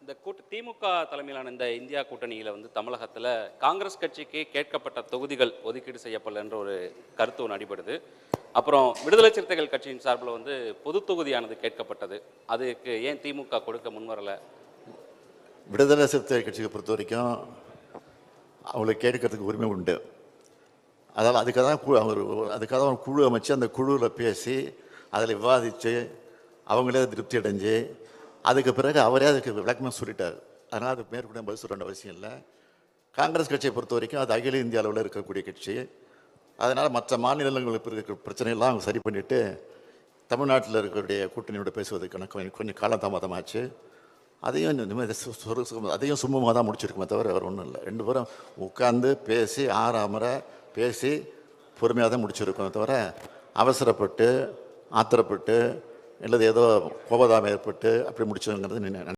இந்த திமுக தலைமையிலான இந்த இந்தியா கூட்டணியில் வந்து தமிழகத்தில் காங்கிரஸ் கட்சிக்கு கேட்கப்பட்ட தொகுதிகள் ஒதுக்கீடு செய்யப்படலன்ற ஒரு கருத்து ஒன்று அடிபடுது. அப்புறம் விடுதலை சிறுத்தைகள் கட்சியின் சார்பில் வந்து பொது தொகுதியானது கேட்கப்பட்டது. அதுக்கு ஏன் திமுக கொடுக்க முன்வரலை? விடுதலை சிறுத்தை கட்சியை பொறுத்த வரைக்கும் அவங்களுக்கு கேட்கறதுக்கு உரிமை உண்டு. அதனால் அதுக்காக தான் குழு அமைச்சு அந்த குழுவில் பேசி அதில் விவாதித்து அவங்களே திருப்தி அடைஞ்சு அதுக்கு பிறகு அவரே அதுக்கு விளக்கமாக சொல்லிட்டார். அதனால் அதுக்கு மேற்கொண்டு பதில் சொல்ல வேண்டிய அவசியம் இல்லை. காங்கிரஸ் கட்சியை பொறுத்த வரைக்கும் அது அகில இந்திய அளவில் இருக்கக்கூடிய கட்சி. அதனால் மற்ற மாநிலங்களுக்கு இருக்கிற பிரச்சனையெல்லாம் அவங்க சரி பண்ணிவிட்டு தமிழ்நாட்டில் இருக்கக்கூடிய கூட்டணியோட பேசுவதற்கான கொஞ்சம் காலதாமதமாச்சு. அதையும் சுமூகமாக தான் முடிச்சிருக்குமே தவிர வேறு ஒன்றும் இல்லை. ரெண்டு பேரும் உட்கார்ந்து பேசி ஆறாமரை பேசி பொறுமையாக தான் முடிச்சிருக்கோம் தவிர அவசரப்பட்டு ஆத்திரப்பட்டு அல்லது ஏதோ கோபதாபம் ஏற்பட்டு அப்படி முடிச்சதுங்கிறது